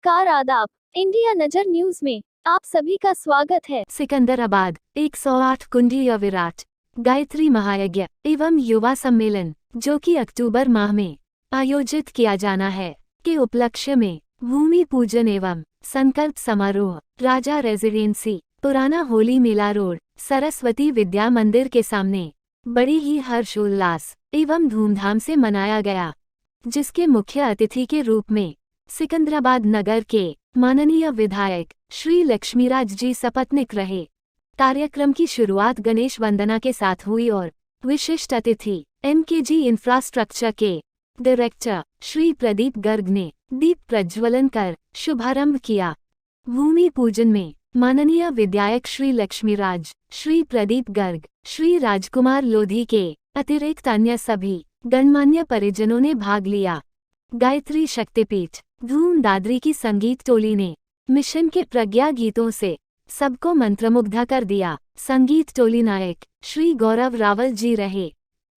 नमस्कार आदाब। इंडिया नजर न्यूज में आप सभी का स्वागत है। सिकंदराबाद 108 कुंडीय विराट गायत्री महायज्ञ एवं युवा सम्मेलन जो कि अक्टूबर माह में आयोजित किया जाना है के उपलक्ष्य में भूमि पूजन एवं संकल्प समारोह राजा रेजिडेंसी पुराना होली मेला रोड सरस्वती विद्या मंदिर के सामने बड़ी ही हर्षोल्लास एवं धूमधाम से मनाया गया, जिसके मुख्य अतिथि के रूप में सिकंदराबाद नगर के माननीय विधायक श्री लक्ष्मीराज जी सपत्नीक रहे। कार्यक्रम की शुरुआत गणेश वंदना के साथ हुई और विशिष्ट अतिथि MKG इंफ्रास्ट्रक्चर के डायरेक्टर श्री प्रदीप गर्ग ने दीप प्रज्वलन कर शुभारंभ किया। भूमि पूजन में माननीय विधायक श्री लक्ष्मीराज, श्री प्रदीप गर्ग, श्री राजकुमार लोधी के अतिरिक्त अन्य सभी गणमान्य परिजनों ने भाग लिया। गायत्री शक्तिपीठ धूम दादरी की संगीत टोली ने मिशन के प्रज्ञा गीतों से सबको मंत्रमुग्ध कर दिया। संगीत टोली नायक श्री गौरव रावल जी रहे।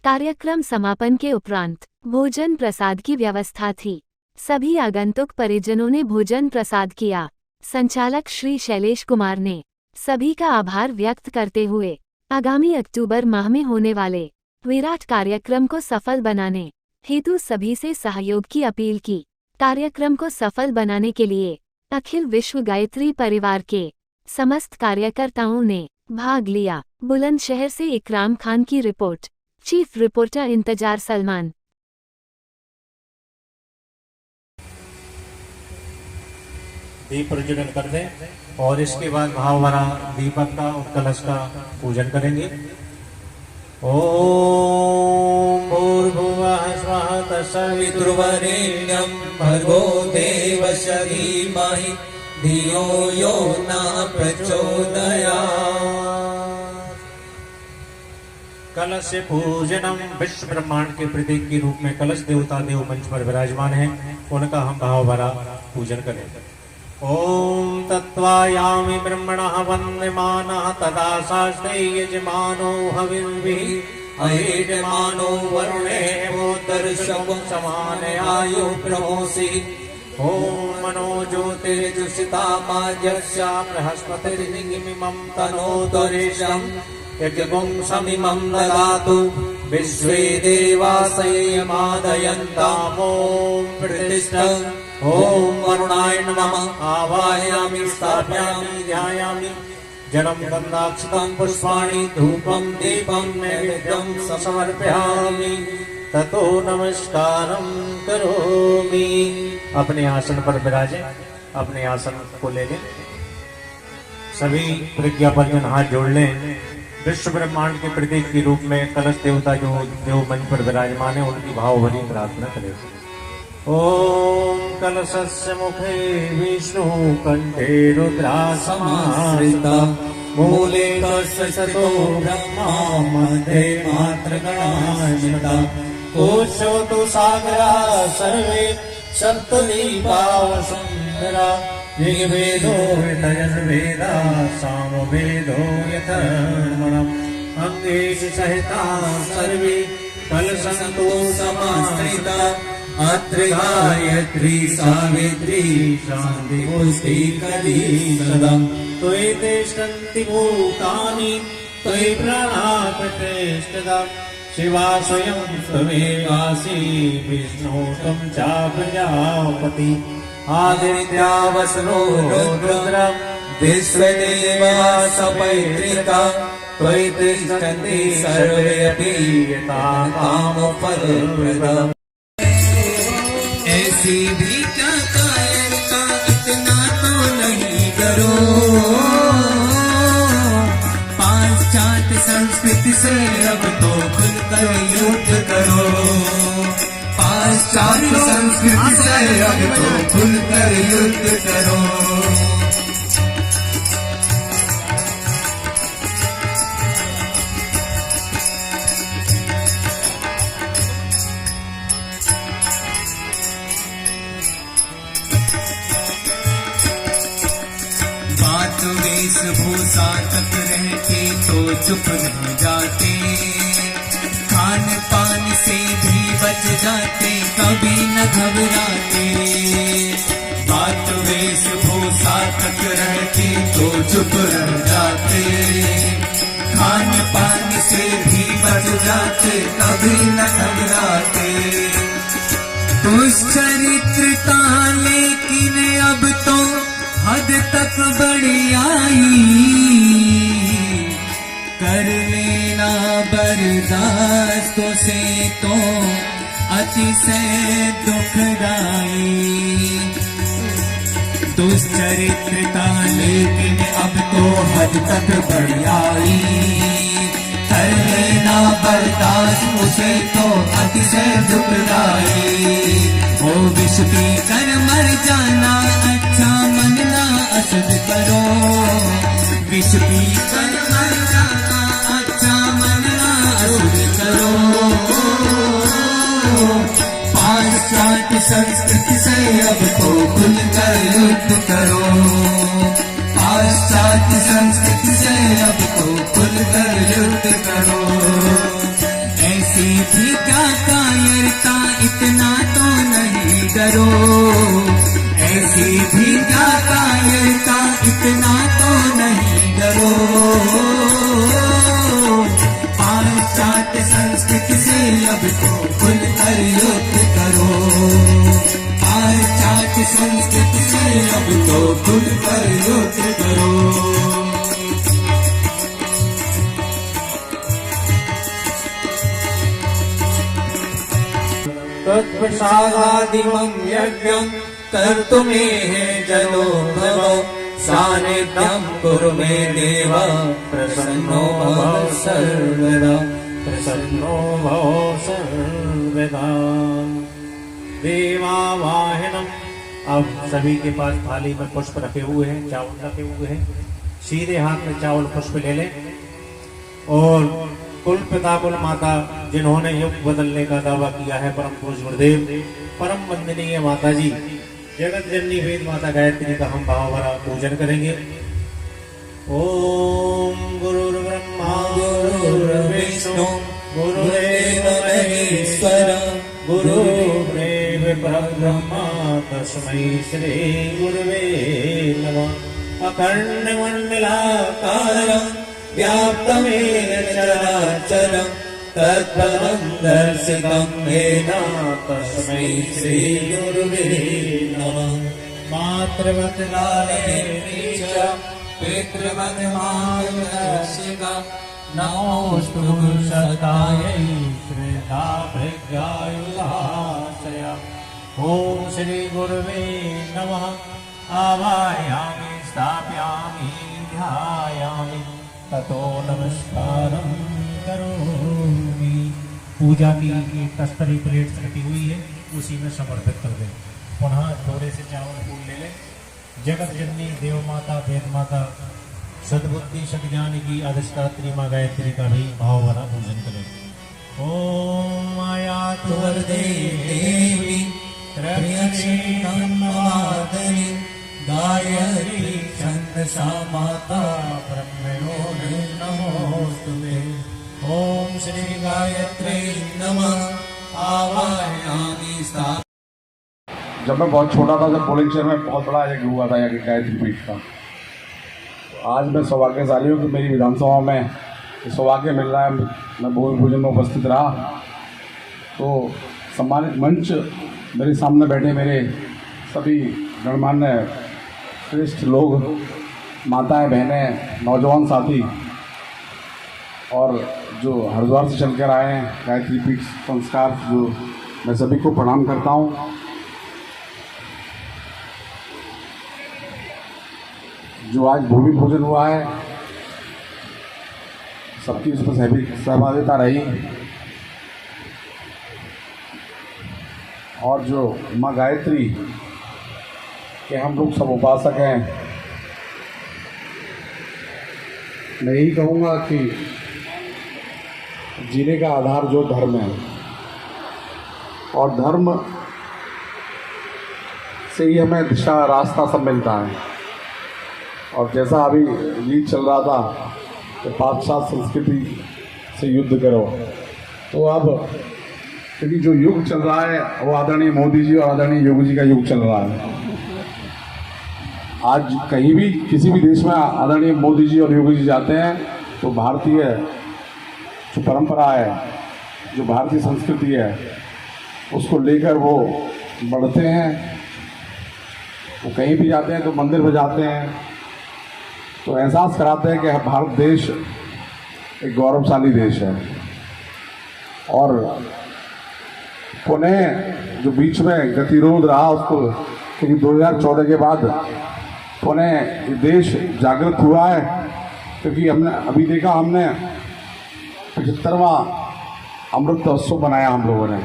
कार्यक्रम समापन के उपरांत भोजन प्रसाद की व्यवस्था थी। सभी आगंतुक परिजनों ने भोजन प्रसाद किया। संचालक श्री शैलेश कुमार ने सभी का आभार व्यक्त करते हुए आगामी अक्टूबर माह में होने वाले विराट कार्यक्रम को सफल बनाने हेतु सभी से सहयोग की अपील की। कार्यक्रम को सफल बनाने के लिए अखिल विश्व गायत्री परिवार के समस्त कार्यकर्ताओं ने भाग लिया। बुलंदशहर से इकराम खान की रिपोर्ट। चीफ रिपोर्टर इंतजार सलमान। दीप प्रज्वलन कर दें और इसके बाद भाव भरा दीपक का और कलश का पूजन करेंगे। ओम भूर्भुवः स्वः तत्सवितुर्वरेण्यं भर्गो देवस्य धीमहि धियो यो न प्रचोदयात्। कलश से पूजनम विश्व ब्रह्मांड के प्रतीक के रूप में कलश देवता देव मंच पर विराजमान है, उनका हम भाव भरा पूजन करें। ओम तत्वायामि ब्रह्मणः वन्द्यमानः तदा शास्त्रे यजमानो हविर्भिः अयजमानो वरुणे भूतर्षभं समानयायो प्रभोसि। ओम मनो ज्योतिर्जुषिता माज्यस्या बृहस्पतिर्निमिमं तनोतरेशं यज्ञं समिमं ददातु विश्वे देवासय मादयन्ताम्। ओम प्रतिष्ठम्। ओम वरुणाय नमः। आवाहयामि स्थापयामि ध्यायामि जलं गन्धाक्षतं पुष्पाणि धूपं दीपं नैवेद्यं समर्पयामि ततो नमस्कारं करोमि। अपने आसन पर विराजें, अपने आसन को ले लें। सभी प्रज्ञापरिजन हाथ जोड़ लें। विश्व ब्रह्मांड के प्रतीक के रूप में कलश देवता जो देव मंच पर विराजमान है, उनकी भाव भरी प्रार्थना करें। ओम कलशस्य मुखे विष्णु कंठे रुद्रासमाश्रिता मूले तस्सतो ब्रह्मा मध्ये मात्रगणाश्रिता कोशोतु सागरा सर्वे सप्तदीपाः सुन्दरा ऋग्वेदो यजुर्वेदा सामवेदो यथर्मणम् अंगेषु सहिता सर्वे कलशन्तु समाश्रिता अत्र गायत्री सावित्री शान्ति पुष्टि कली सदम् त्वयि तिष्ठन्ति भूतानि त्वयि प्रणापतिष्ठितम् शिवा स्वयं त्वमेवासि विष्णु त्वं च प्रजापति आदित्या वसनो रुद्रम् विश्वदेवा सपैत्रिका त्वयि तिष्ठन्ति सर्वे अपि यथा कामफलप्रदम्। ऐसी भी क्या कायरता इतना तो नहीं करो। पाश्चात्य संस्कृति से अब तो खुलकर युद्ध करो। पाश्चात्य संस्कृति से अब तो खुलकर युद्ध करो। वेशभूषा तक रहते तो चुप नहीं जाते। खान पान से भी बच जाते, कभी न घबराते। बात वे थी तो चुप रह जाते, खान पान से भी बच जाते, कभी न घबराते। दुश्चरित्रता लेकिन अब तो हद तक बढ़ी आई, कर लेना बर्दाश्त से तो अतिशय दुखदाई। दुश्चरित्रता लेकिन अब तो हद तक बढ़ आई, कर लेना बर्दाश्त उसे तो अतिशय दुखदाई। ओ विष पी कर मर जाना अच्छा मनना असद करो, विष पी कर मर जाना अच्छा मनना असद करो। पाश्चात्य संस्कृति से अब तो खुलकर युद्ध करो, पाश्चात्य संस्कृति से अब तो खुलकर युद्ध करो। ऐसी भी क्या कायरता इतना तो नहीं डरो, ऐसी भी क्या कायरता इतना तो नहीं डरो। पाश्चात्य संस्कृति से अब तो खुलकर युद्ध करो, पाश्चात्य संस्कृति से अब तो खुलकर युद्ध करो। तत्प्रसादादिमं यज्ञं कर्तुमेह जनो भव, सानिध्यं कुरु मे देव प्रसन्नो भव सर्वदा, प्रसन्नो भव सर्वदा। देवावाहिनम। अब सभी के पास थाली में पुष्प रखे हुए हैं, चावल रखे हुए हैं, सीधे हाथ में चावल पुष्प ले लें। और कुल पिता कुल माता जिन्होंने युग बदलने का दावा किया है, परम पूज्य गुरुदेव परम वंदनीय माता जी जगत जननी वेद माता गायत्री का हम भाव भरा पूजन करेंगे। ओम गुरुर्ब्रह्मा गुरुर्विष्णु गुरुदेव महेश्वर, गुरुदेव परब्रह्मा तस्मै श्री गुरुवे नमः। अखंड मंडलाकारं व्याप्तमेन चराचरं, तत्पदं दर्शितं येन तस्मै श्री गुरुवे नमः। मातृवत् लालयति च पितृवत् मार्गदर्शिका, नमोऽस्तु सतायै श्रद्धा प्रज्ञायुधाशया। ओम श्री गुरुवे नमः। आवाहयामि स्थापयामि ध्यायामि ततो नमस्कारं करोमि। पूजा की एक तस्तरी प्लेट रखी हुई है, उसी में समर्पित कर दें। पुनः थोड़े से चावल फूल ले लें। जगत जननी देव माता वेद माता सद्बुद्धि सद्ज्ञान की अधिष्ठात्री माँ गायत्री का भी भाव भरा पूजन करें। ओम आयातु वरदे देवी त्रयक्षेत्रमादनि, गायत्री छन्दसा माता ब्रह्मणो नमोस्तुते। ओम श्री गायत्री नमः। आवाहयामि सा। जब मैं बहुत छोटा था, जब बुलंदशहर में बहुत बड़ा एक हुआ था यहाँ गायत्री पीठ का, आज मैं सौभाग्यशाली हूँ कि मेरी विधानसभा में सौभाग्य मिल रहा है, मैं भूमि पूजन में उपस्थित रहा। तो सम्मानित मंच, मेरे सामने बैठे मेरे सभी गणमान्य श्रेष्ठ लोग, माताएं, बहनें, नौजवान साथी, और जो हरिद्वार से चलकर आए हैं गायत्री पीठ संस्कार, जो मैं सभी को प्रणाम करता हूँ। जो आज भूमि पूजन हुआ है, सबकी उसमें सहभागिता रही, और जो माँ गायत्री के हम लोग सब उपासक हैं। मैं यही कहूँगा कि जीने का आधार जो धर्म है, और धर्म से ही हमें दिशा रास्ता सब मिलता है। और जैसा अभी गीत चल रहा था कि पाश्चात्य संस्कृति से युद्ध करो, तो अब क्योंकि जो युग चल रहा है वो आदरणीय मोदी जी और आदरणीय योगी जी का युग चल रहा है। आज कहीं भी किसी भी देश में आदरणीय मोदी जी और योगी जी जाते हैं तो भारतीय जो परंपरा है, जो भारतीय संस्कृति है, उसको लेकर वो बढ़ते हैं। वो कहीं भी जाते हैं तो मंदिर में जाते हैं तो एहसास कराते हैं कि भारत देश एक गौरवशाली देश है। और पुनः जो बीच में गतिरोध रहा उसको, क्योंकि 2014 के बाद पुनः ये देश जागृत हुआ है, क्योंकि हमने अभी देखा, हमने 75वां अमृत महोत्सव बनाया हम लोगों ने,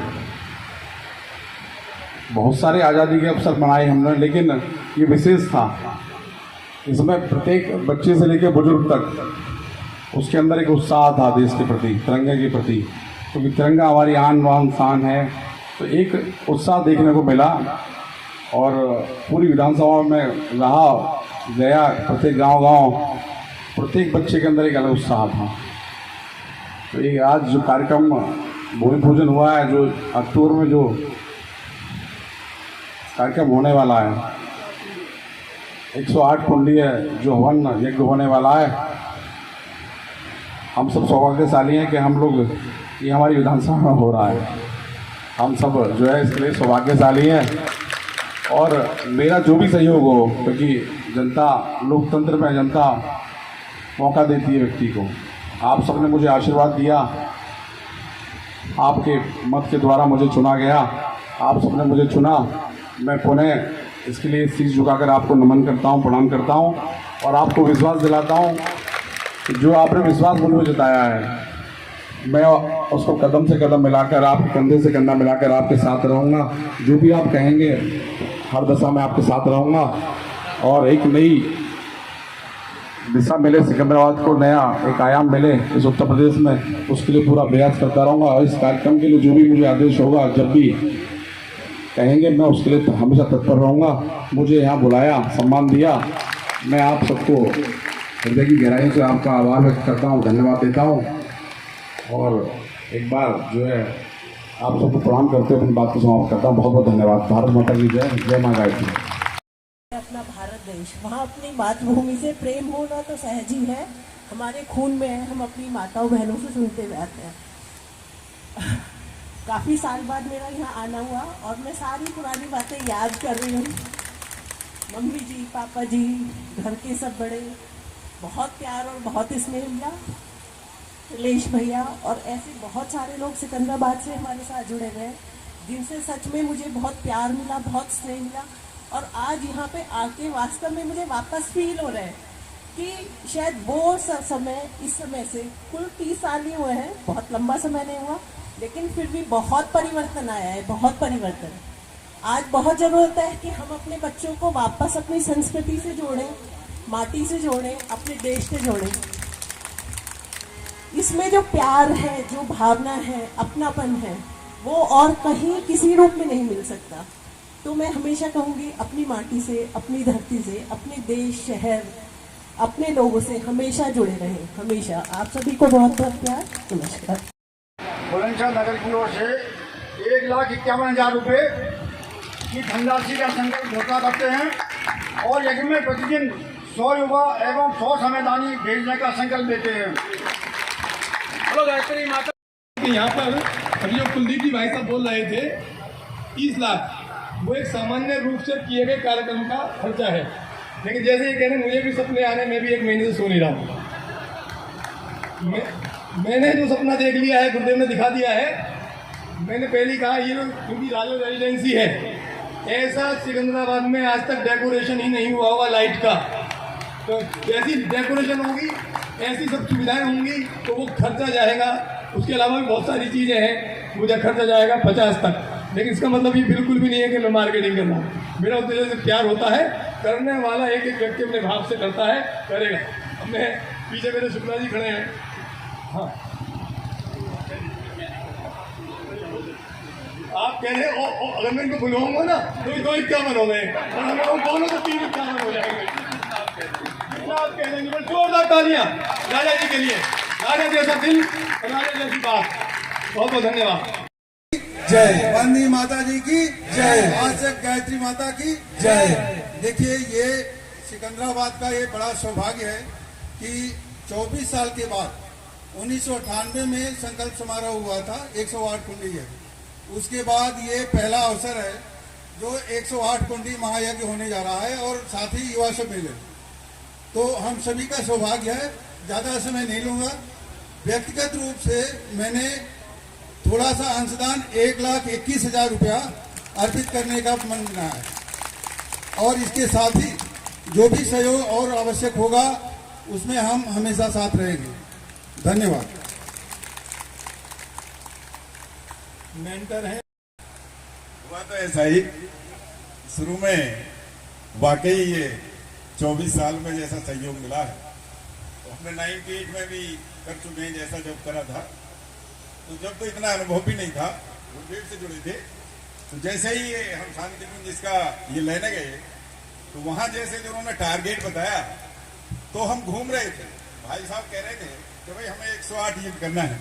बहुत सारे आज़ादी के अवसर बनाए हमने, लेकिन ये विशेष था, इसमें प्रत्येक बच्चे से लेकर बुजुर्ग तक उसके अंदर एक उत्साह था देश के प्रति, तिरंगे के प्रति, क्योंकि तिरंगा हमारी आन बान शान है। तो एक उत्साह देखने को मिला और पूरी विधानसभा में रहा गया, प्रत्येक गांव प्रत्येक बच्चे के अंदर एक अलग उत्साह था। तो ये आज जो कार्यक्रम भूमि पूजन हुआ है, जो अक्टूबर में जो कार्यक्रम होने वाला है, 108 कुंडीय जो हवन यज्ञ होने वाला है, हम सब सौभाग्यशाली हैं कि हम लोग, ये हमारी विधानसभा में हो रहा है, हम सब जो है इसके लिए सौभाग्यशाली हैं। और मेरा जो भी सहयोग हो, क्योंकि जनता, लोकतंत्र में जनता मौका देती है व्यक्ति को, आप सबने मुझे आशीर्वाद दिया, आपके मत के द्वारा मुझे चुना गया, आप सबने मुझे चुना, मैं पुनः इसके लिए शीश झुकाकर आपको नमन करता हूँ, प्रणाम करता हूँ और आपको विश्वास दिलाता हूँ कि जो आपने विश्वास मुझ में जताया है, मैं उसको कदम से कदम मिलाकर, आपके कंधे से कंधा मिलाकर आपके साथ रहूँगा। जो भी आप कहेंगे हर दशा में आपके साथ रहूँगा और एक नई दिशा मिले, सिकंदराबाद को नया एक आयाम मिले इस उत्तर प्रदेश में, उसके लिए पूरा प्रयास करता रहूँगा। और इस कार्यक्रम के लिए जो भी मुझे आदेश होगा, जब भी कहेंगे, मैं उसके लिए हमेशा तत्पर रहूँगा। मुझे यहाँ बुलाया, सम्मान दिया, मैं आप सबको हृदय की गहराई से आपका आभार व्यक्त करता हूँ, धन्यवाद देता हूँ। और एक बार जो है आप सबको प्रणाम करते हुए अपनी बात को समाप्त करता हूँ। बहुत बहुत धन्यवाद। भारत माता की जय, जय माँ गायत्री। अपना भारत देश, वहाँ अपनी मातृभूमि से प्रेम होना तो सहज ही है, हमारे खून में है, हम अपनी माताओं बहनों से सुनते हुए आते हैं। काफ़ी साल बाद मेरा यहाँ आना हुआ और मैं सारी पुरानी बातें याद कर रही हूँ। मम्मी जी, पापा जी, घर के सब बड़े, बहुत प्यार और बहुत स्नेह मिला। शैलेश भैया और ऐसे बहुत सारे लोग सिकंदराबाद से हमारे साथ जुड़े हुए हैं, जिनसे सच में मुझे बहुत प्यार मिला, बहुत स्नेह मिला। और आज यहाँ पे आके वास्तव में मुझे वापस फील हो रहा है कि शायद वो समय, इस समय से कुल 30 साल ही हुए हैं, बहुत लंबा समय नहीं हुआ, लेकिन फिर भी बहुत परिवर्तन आया है, बहुत परिवर्तन। आज बहुत ज़रूरत है कि हम अपने बच्चों को वापस अपनी संस्कृति से जोड़ें, माटी से जोड़ें, अपने देश से जोड़ें। इसमें जो प्यार है, जो भावना है, अपनापन है, वो और कहीं किसी रूप में नहीं मिल सकता। तो मैं हमेशा कहूँगी, अपनी माटी से, अपनी धरती से, अपने देश, शहर, अपने लोगों से हमेशा जुड़े रहें, हमेशा। आप सभी को बहुत बहुत प्यार, नमस्कार। बुलंदशहर नगर की ओर से 1,51,000 रुपये की धनराशि का संकल्प घोषणा करते हैं और यज्ञ में प्रतिदिन 100 युवा एवं 100 समयदानी भेजने का संकल्प लेते हैं। हेलो गायत्री माता। यहाँ पर अभी जो कुलदीप जी भाई साहब बोल रहे थे 30 लाख, वो एक सामान्य रूप से किए गए कार्यक्रम का खर्चा है, लेकिन जैसे ये कह रहे हैं, मुझे भी सपने आने, मैं भी 1 महीने से सो नहीं रहा हूँ। मैंने जो सपना देख लिया है, गुरुदेव ने दिखा दिया है। मैंने पहले कहा, ये क्योंकि राजो रेजिडेंसी है, ऐसा सिकंदराबाद में आज तक डेकोरेशन ही नहीं हुआ होगा लाइट का। तो जैसी डेकोरेशन होगी, ऐसी सब सुविधाएं होंगी, तो वो खर्चा जाएगा। उसके अलावा भी बहुत सारी चीज़ें हैं, मुझे खर्चा जाएगा 50 तक। लेकिन इसका मतलब ये बिल्कुल भी नहीं है कि मैं मार्केटिंग कर रहा हूँ। मेरा उद्देश्य से प्यार होता है, करने वाला एक एक व्यक्ति अपने भाव से करता है, करेगा। अब मैं पीछे मेरे शुक्ला जी खड़े हैं। हाँ, आप कह रहे हो अगर मैं इनको बुलाऊंगा ना तो 251 हो गए, और हम लोग दोनों तो 351 हो जाएंगे। आप कह देंगे, बस जोरदार तालियां राजा जी के लिए। राजा जैसा दिल, राजा जैसी बात। बहुत बहुत धन्यवाद। जय वंदे माता जी की जय। आज से गायत्री माता की जय। देखिए, ये सिकंदराबाद का ये बड़ा सौभाग्य है कि 24 साल के बाद 1998 में संकल्प समारोह हुआ था 108 कुंडी यज्ञ। उसके बाद ये पहला अवसर है जो 108 कुंडी महायज्ञ होने जा रहा है और साथ ही युवा सम्मेलन। तो हम सभी का सौभाग्य है। ज़्यादा समय नहीं लूँगा। व्यक्तिगत रूप से मैंने थोड़ा सा अंशदान 1,21,000 रुपया अर्पित करने का मन बना है और इसके साथ ही जो भी सहयोग और आवश्यक होगा उसमें हम हमेशा साथ रहेंगे। धन्यवाद। मेंटर है हुआ तो ऐसा ही शुरू में वाकई ये 24 साल में जैसा सहयोग मिला है तो हमने 98 में भी कर चुके हैं जैसा जब करा था। तो जब तो इतना अनुभव भी नहीं था, गुरुदेव से जुड़े थे। तो जैसे ही ये हम शांति कुंज जिसका ये लेने गए तो वहां जैसे जो उन्होंने टारगेट बताया तो हम घूम रहे थे। भाई साहब कह रहे थे कि भाई हमें 108 ये करना है,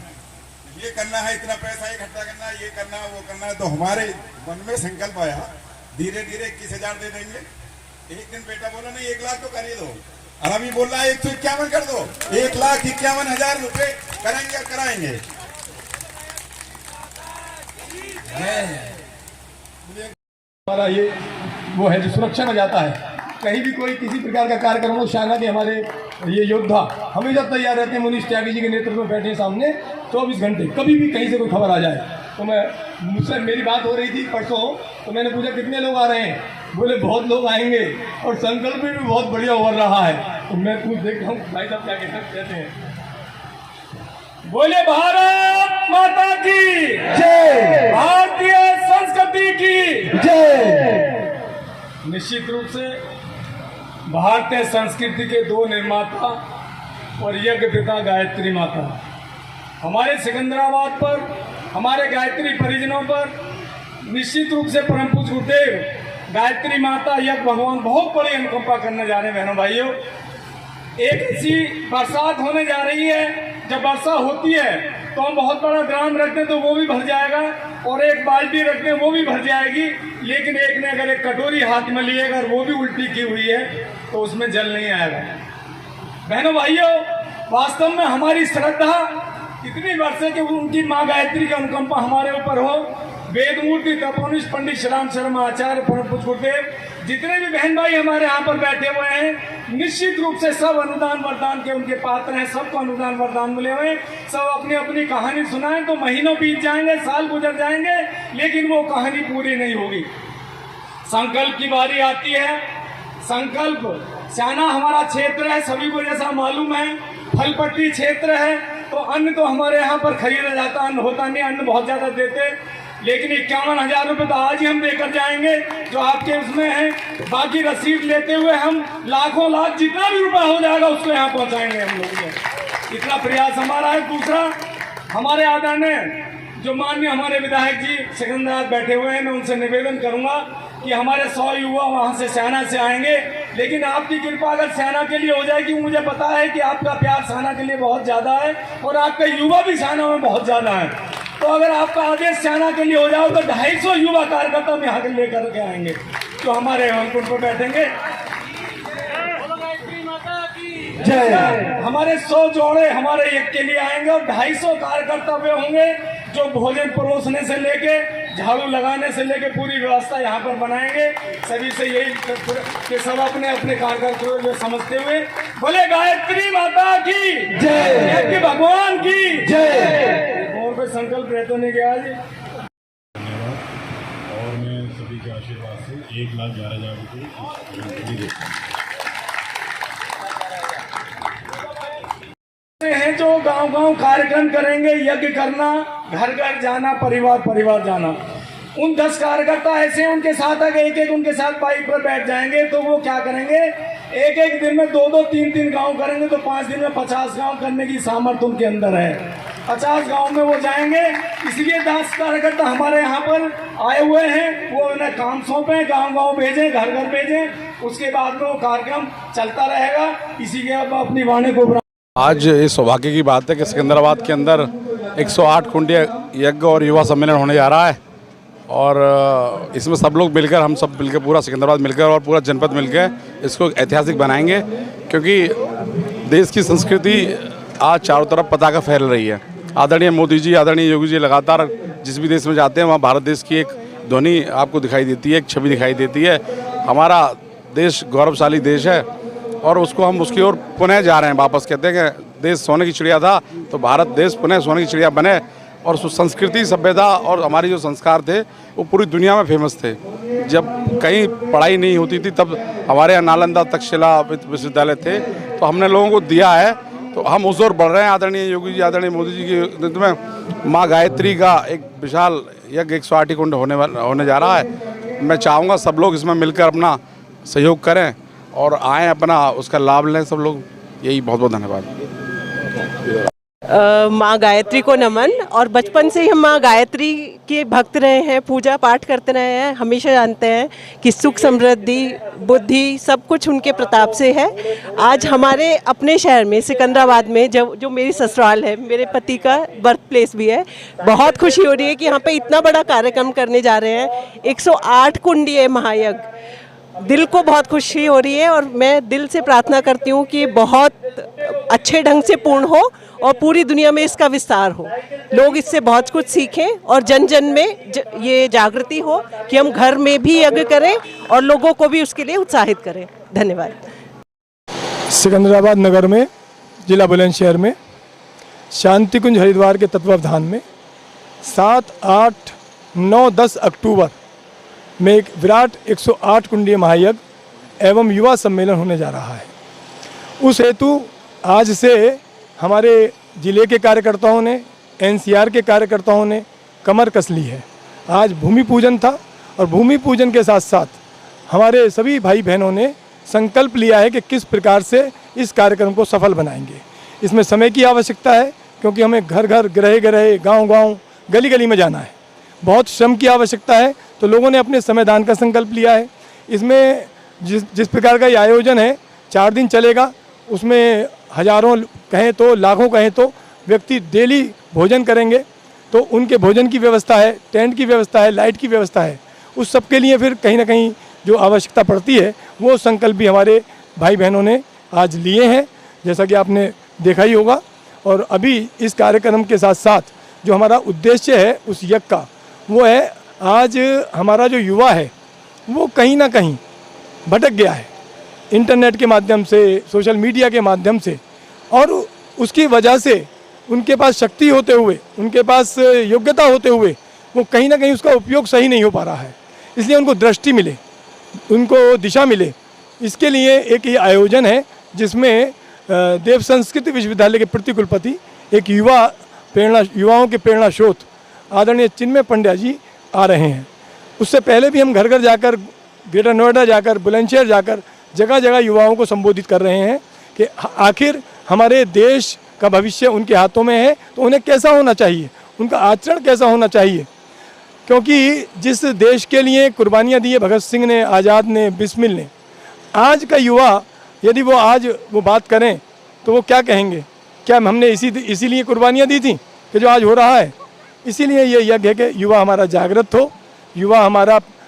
ये करना है, इतना पैसा इकट्ठा करना है, ये करना है, वो करना है। तो हमारे मन में संकल्प आया धीरे धीरे 21,000 दे देंगे। एक दिन बेटा बोला नहीं 1 लाख तो कर ही दो, और अभी बोल रहा है 151 कर दो। 1,51,000 रुपए करेंगे और कराएंगे। हमारा ये वो है जो सुरक्षा में जाता है। कहीं भी कोई किसी प्रकार का कार्यक्रम हो, शाना के हमारे ये योद्धा हमेशा तैयार रहते हैं। मुनीश त्यागी जी के नेतृत्व में बैठे सामने 24 घंटे, कभी भी कहीं से कोई खबर आ जाए। तो मुझसे मेरी बात हो रही थी परसों, तो मैंने पूछा कितने लोग आ रहे हैं, बोले बहुत लोग आएंगे और संकल्प भी बहुत बढ़िया उभर रहा है। तो मैं पूछ देखता हूँ भाई साहब क्या कहते हैं। बोले भारत माता की जय, भारतीय संस्कृति की जय। निश्चित रूप से भारतीय संस्कृति के 2 निर्माता और यज्ञ पिता गायत्री माता हमारे सिकंदराबाद पर, हमारे गायत्री परिजनों पर निश्चित रूप से परम पूज्य गुरुदेव गायत्री माता यज्ञ भगवान बहुत बड़ी अनुकंपा करने जा रहे हैं। बहनों भाइयों, एक ऐसी बरसात होने जा रही है, जब वर्षा होती है तो हम बहुत बड़ा ड्राम रखते हैं तो वो भी भर जाएगा, और एक बाल्टी रखते हैं वो भी भर जाएगी। लेकिन एक ने अगर एक कटोरी हाथ में ली अगर वो भी उल्टी की हुई है तो उसमें जल नहीं आएगा। बहनों भाइयों, वास्तव में हमारी श्रद्धा इतनी वर्षे कि उनकी माँ गायत्री का अनुकंपा हमारे ऊपर हो। वेदमूर्ति तपोनिष्ठ पंडित श्रीराम शर्मा आचार्य परम पूज्य गुरुदेव, जितने भी बहन भाई हमारे यहाँ पर बैठे हुए हैं, निश्चित रूप से सब अनुदान वरदान के उनके पात्र हैं। सबको अनुदान वरदान मिले हुए, सब अपनी अपनी कहानी सुनाएं तो महीनों बीत जाएंगे, साल गुजर जाएंगे, लेकिन वो कहानी पूरी नहीं होगी। संकल्प की बारी आती है। संकल्प स्याना हमारा क्षेत्र है, सभी को जैसा मालूम है, फलपट्टी क्षेत्र है। तो अन्न तो हमारे यहाँ पर खरीदा जाता, अन्न होता नहीं, अन्न बहुत ज्यादा देते, लेकिन 51,000 रुपये तो आज ही हम देकर जाएंगे जो आपके उसमें है। बाकी रसीद लेते हुए हम लाखों लाख जितना भी रुपया हो जाएगा उसको यहाँ पहुँचाएंगे हम लोग को। इतना प्रयास हमारा है। दूसरा, हमारे आदरणीय जो माननीय हमारे विधायक जी सिकंदराबाद बैठे हुए हैं, मैं उनसे निवेदन करूंगा कि हमारे 100 युवा वहाँ से स्याना से आएंगे, लेकिन आपकी कृपा अगर स्याना के लिए हो जाएगी। मुझे पता है कि आपका प्यार स्याना के लिए बहुत ज़्यादा है और आपका युवा भी स्याना में बहुत ज़्यादा है। तो अगर आपका आदेश स्याना के लिए हो जाओ तो 250 युवा कार्यकर्ता हम यहाँ के लेकर के आएंगे जो हमारे हेमकुंड पर बैठेंगे। जय। हमारे 100 जोड़े हमारे एक के लिए आएंगे और 250 कार्यकर्ता वे होंगे जो भोजन परोसने से लेके झाड़ू लगाने से लेके पूरी व्यवस्था यहाँ पर बनाएंगे। सभी से यही कि सब अपने अपने कार्यकर्ताओं को समझते हुए बोले गायत्री माता की जय, भगवान की जय। और कोई संकल्प रहते नहीं गया जी। और मैं सभी के आशीर्वाद से 1,11,000 रुपये हैं जो गांव-गांव कार्यक्रम करेंगे, यज्ञ करना, घर घर जाना, परिवार परिवार जाना। उन 10 कार्यकर्ता ऐसे हैं, उनके साथ अगर एक उनके साथ बाइक पर बैठ जाएंगे तो वो क्या करेंगे, एक दिन में 2-2, 3-3 गांव करेंगे तो 5 दिन में 50 गांव करने की सामर्थ्य उनके अंदर है। 50 गांव में वो जाएंगे। इसलिए 10 कार्यकर्ता हमारे यहाँ पर आए हुए हैं, वो उन्हें काम सौंपे, गांव-गांव भेजें, घर घर भेजें। उसके बाद में वो कार्यक्रम चलता रहेगा। इसी के अब अपनी वाणी को आज इस सौभाग्य की बात है कि सिकंदराबाद के अंदर 108 कुंडी यज्ञ और युवा सम्मेलन होने जा रहा है और इसमें सब लोग मिलकर, हम सब मिलकर, पूरा सिकंदराबाद मिलकर और पूरा जनपद मिलकर इसको ऐतिहासिक बनाएंगे, क्योंकि देश की संस्कृति आज चारों तरफ पताका फैल रही है। आदरणीय मोदी जी, आदरणीय योगी जी लगातार जिस भी देश में जाते हैं वहाँ भारत देश की एक ध्वनि आपको दिखाई देती है, एक छवि दिखाई देती है। हमारा देश गौरवशाली देश है और उसको हम उसकी ओर पुनः जा रहे हैं वापस। कहते हैं कि देश सोने की चिड़िया था तो भारत देश पुनः सोने की चिड़िया बने, और संस्कृति, सभ्यता और हमारी जो संस्कार थे वो पूरी दुनिया में फेमस थे। जब कहीं पढ़ाई नहीं होती थी तब हमारे यहाँ नालंदा तक्षशिला विश्वविद्यालय थे, तो हमने लोगों को दिया है, तो हम उस ओर बढ़ रहे हैं। आदरणीय योगी जी, आदरणीय मोदी जी के नेतृत्व में माँ गायत्री का एक विशाल यज्ञ 108 कुंड होने जा रहा है। मैं चाहूँगा सब लोग इसमें मिलकर अपना सहयोग करें और आएँ, अपना उसका लाभ लें सब लोग। यही बहुत बहुत धन्यवाद। माँ गायत्री को नमन। और बचपन से ही हम माँ गायत्री के भक्त रहे हैं, पूजा पाठ करते रहे हैं। हमेशा जानते हैं कि सुख, समृद्धि, बुद्धि सब कुछ उनके प्रताप से है। आज हमारे अपने शहर में सिकंदराबाद में जो मेरी ससुराल है, मेरे पति का बर्थ प्लेस भी है, बहुत खुशी हो रही है कि यहाँ पे इतना बड़ा कार्यक्रम करने जा रहे हैं। 108 कुंडीय महायज्ञ, दिल को बहुत खुशी हो रही है और मैं दिल से प्रार्थना करती हूँ कि बहुत अच्छे ढंग से पूर्ण हो और पूरी दुनिया में इसका विस्तार हो, लोग इससे बहुत कुछ सीखें और जन जन में ये जागृति हो कि हम घर में भी यज्ञ करें और लोगों को भी उसके लिए उत्साहित करें। धन्यवाद। सिकंदराबाद नगर में, जिला बुलंदशहर में, शांति कुंज हरिद्वार के तत्वावधान में 7, 8, 9, 10 अक्टूबर में एक विराट 108 कुंडीय महायज्ञ एवं युवा सम्मेलन होने जा रहा है। उस हेतु आज से हमारे ज़िले के कार्यकर्ताओं ने, एनसीआर के कार्यकर्ताओं ने कमर कस ली है। आज भूमि पूजन था और भूमि पूजन के साथ साथ हमारे सभी भाई बहनों ने संकल्प लिया है कि किस प्रकार से इस कार्यक्रम को सफल बनाएंगे। इसमें समय की आवश्यकता है, क्योंकि हमें घर घर, गृह गृह, गांव गांव, गली गली में जाना है। बहुत श्रम की आवश्यकता है, तो लोगों ने अपने समय दान का संकल्प लिया है। इसमें जिस प्रकार का ये आयोजन है, 4 दिन चलेगा। उसमें हजारों कहें तो, लाखों कहें तो व्यक्ति डेली भोजन करेंगे, तो उनके भोजन की व्यवस्था है, टेंट की व्यवस्था है, लाइट की व्यवस्था है। उस सब के लिए फिर कहीं ना कहीं जो आवश्यकता पड़ती है, वो संकल्प भी हमारे भाई बहनों ने आज लिए हैं, जैसा कि आपने देखा ही होगा। और अभी इस कार्यक्रम के साथ साथ जो हमारा उद्देश्य है उस यज्ञ का, वो है आज हमारा जो युवा है वो कहीं ना कहीं भटक गया है इंटरनेट के माध्यम से, सोशल मीडिया के माध्यम से, और उसकी वजह से उनके पास शक्ति होते हुए, उनके पास योग्यता होते हुए वो कहीं ना कहीं उसका उपयोग सही नहीं हो पा रहा है। इसलिए उनको दृष्टि मिले, उनको दिशा मिले, इसके लिए एक ये आयोजन है जिसमें देव संस्कृति विश्वविद्यालय के प्रतिकुलपति, एक युवाओं के प्रेरणा स्रोत आदरणीय चिन्मय पंड्या जी आ रहे हैं। उससे पहले भी हम घर घर जाकर, ग्रेटर नोएडा जाकर, बुलंदशहर जाकर जगह जगह युवाओं को संबोधित कर रहे हैं कि आखिर हमारे देश का भविष्य उनके हाथों में है, तो उन्हें कैसा होना चाहिए, उनका आचरण कैसा होना चाहिए। क्योंकि जिस देश के लिए कुर्बानियाँ दी है भगत सिंह ने, आज़ाद ने, बिस्मिल ने, आज का युवा यदि वो आज वो बात करें तो वो क्या कहेंगे? क्या हमने इसीलिए कुर्बानियाँ दी थी कि जो आज हो रहा है? इसीलिए ये यज्ञ है कि युवा हमारा जागृत हो, युवा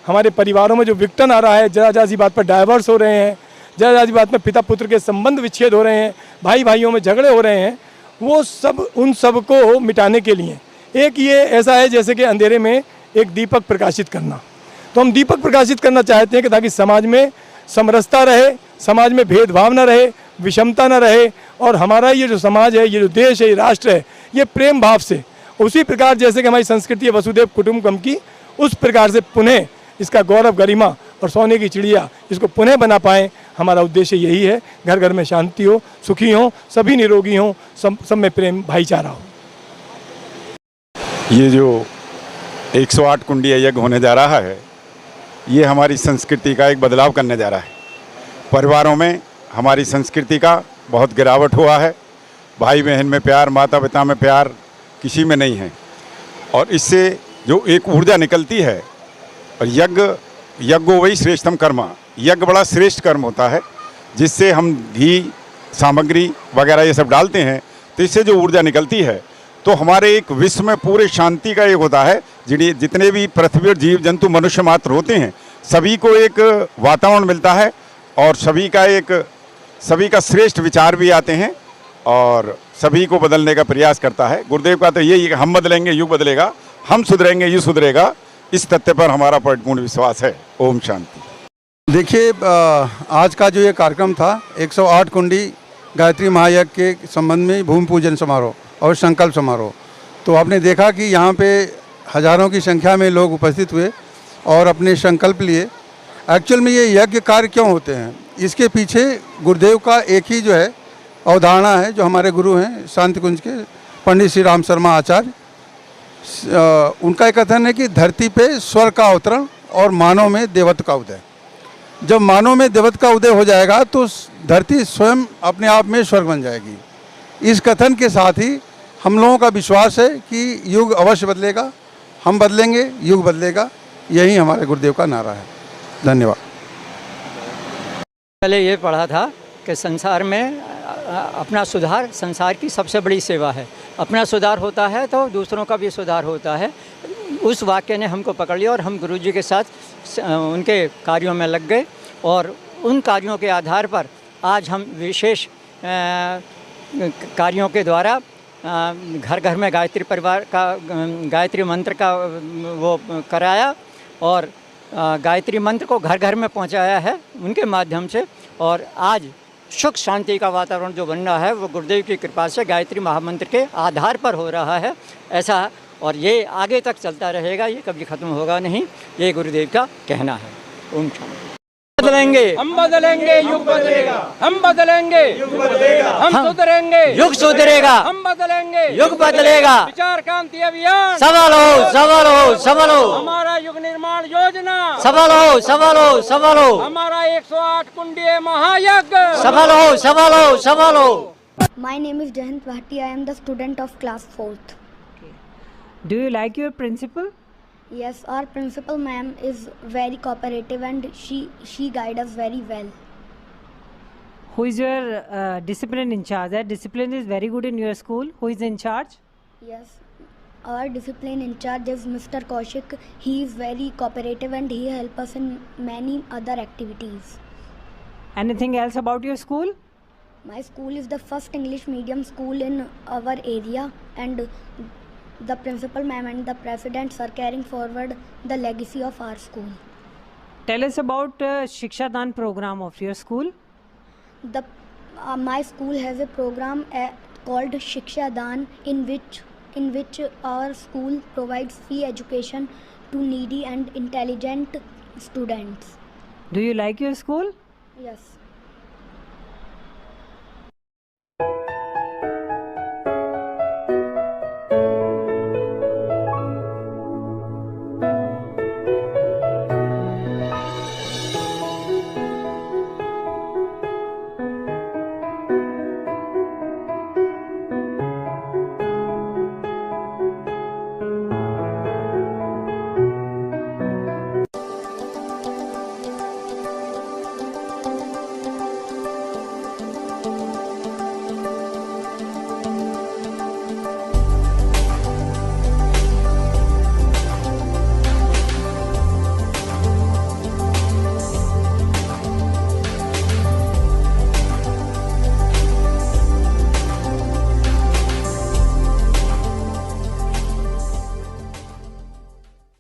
हमारे परिवारों में जो विघटन आ रहा है, जरा सी बात पर डाइवर्स हो रहे हैं, जरा सी बात में पिता पुत्र के संबंध विच्छेद हो रहे हैं, भाई भाइयों में झगड़े हो रहे हैं, वो सब, उन सब को मिटाने के लिए एक ये ऐसा है जैसे कि अंधेरे में एक दीपक प्रकाशित करना। तो हम दीपक प्रकाशित करना चाहते हैं कि ताकि समाज में समरसता रहे, समाज में भेदभाव न रहे, विषमता न रहे, और हमारा ये जो समाज है, ये जो देश है, ये राष्ट्र है, ये प्रेम भाव से, उसी प्रकार जैसे कि हमारी संस्कृति है वसुदेव कुटुंबकम की, उस प्रकार से पुनः इसका गौरव, गरिमा और सोने की चिड़िया इसको पुनः बना पाएँ। हमारा उद्देश्य यही है, घर घर में शांति हो, सुखी हो, सभी निरोगी हों, सब में प्रेम, भाईचारा हो। ये जो 108 कुंडीय यज्ञ होने जा रहा है, ये हमारी संस्कृति का एक बदलाव करने जा रहा है। परिवारों में हमारी संस्कृति का बहुत गिरावट हुआ है, भाई बहन में प्यार, माता पिता में प्यार किसी में नहीं है, और इससे जो एक ऊर्जा निकलती है, और यज्ञ वही श्रेष्ठतम कर्म, यज्ञ बड़ा श्रेष्ठ कर्म होता है, जिससे हम घी, सामग्री वगैरह ये सब डालते हैं, तो इससे जो ऊर्जा निकलती है, तो हमारे एक विश्व में पूरे शांति का एक होता है, जितने भी पृथ्वी और जीव जंतु मनुष्य मात्र होते हैं, सभी को एक वातावरण मिलता है और सभी का श्रेष्ठ विचार भी आते हैं और सभी को बदलने का प्रयास करता है। गुरुदेव का तो यही है कि हम बदलेंगे युग बदलेगा, हम सुधरेंगे युग सुधरेगा। इस तथ्य पर हमारा परिपूर्ण विश्वास है। ओम शांति। देखिए, आज का जो ये कार्यक्रम था 108 कुंडी गायत्री महायज्ञ के संबंध में भूमि पूजन समारोह और संकल्प समारोह, तो आपने देखा कि यहाँ पे हजारों की संख्या में लोग उपस्थित हुए और अपने संकल्प लिए। एक्चुअल में ये यज्ञ कार्य क्यों होते हैं, इसके पीछे गुरुदेव का एक ही जो है अवधारणा है, जो हमारे गुरु हैं शांति कुंज के पंडित श्री राम शर्मा आचार्य। उनका एक कथन है कि धरती पे स्वर्ग का अवतरण और मानव में देवत्व का उदय। जब मानव में देवत्व का उदय हो जाएगा तो धरती स्वयं अपने आप में स्वर्ग बन जाएगी। इस कथन के साथ ही हम लोगों का विश्वास है कि युग अवश्य बदलेगा, हम बदलेंगे, युग बदलेगा। यही हमारे गुरुदेव का नारा है। धन्यवाद। पहले ये पढ़ा था कि संसार में अपना सुधार संसार की सबसे बड़ी सेवा है। अपना सुधार होता है तो दूसरों का भी सुधार होता है। उस वाक्य ने हमको पकड़ लिया और हम गुरुजी के साथ उनके कार्यों में लग गए और उन कार्यों के आधार पर आज हम विशेष कार्यों के द्वारा घर घर में गायत्री परिवार का गायत्री मंत्र का वो कराया और गायत्री मंत्र को घर घर में पहुंचाया है उनके माध्यम से। और आज सुख शांति का वातावरण जो बन रहा है वो गुरुदेव की कृपा से गायत्री महामंत्र के आधार पर हो रहा है ऐसा, और ये आगे तक चलता रहेगा, ये कभी ख़त्म होगा नहीं, ये गुरुदेव का कहना है। ओम शांति। बदलेंगे हम बदलेंगे युग बदलेगा, हम बदलेंगे युग बदलेगा, हम सुधरेंगे युग सुधरेगा, हम बदलेंगे युग बदलेगा। विचार क्रांति अभियान सफल हो, सफल हो, सफल हो। हमारा युग निर्माण योजना सफल हो, सफल हो, सफल हो। हमारा 108 कुंडीय महायज्ञ सफल हो, सफल हो, सफल हो। My name is Jahant Bhatti. I am the student of class 4th. Do you like your principal? Yes, our principal ma'am is very cooperative and she guides us very well. Who is your discipline in charge? That discipline is very good in your school. Who is in charge? Yes, our discipline in charge is Mr. Kaushik. He is very cooperative and he helps us in many other activities. Anything else about your school? My school is the first English medium school in our area and the principal ma'am and the presidents are carrying forward the legacy of our school. Tell us about Shiksha Dan program of your school. My school has a program called Shiksha Dan in which our school provides free education to needy and intelligent students. Do you like your school? Yes.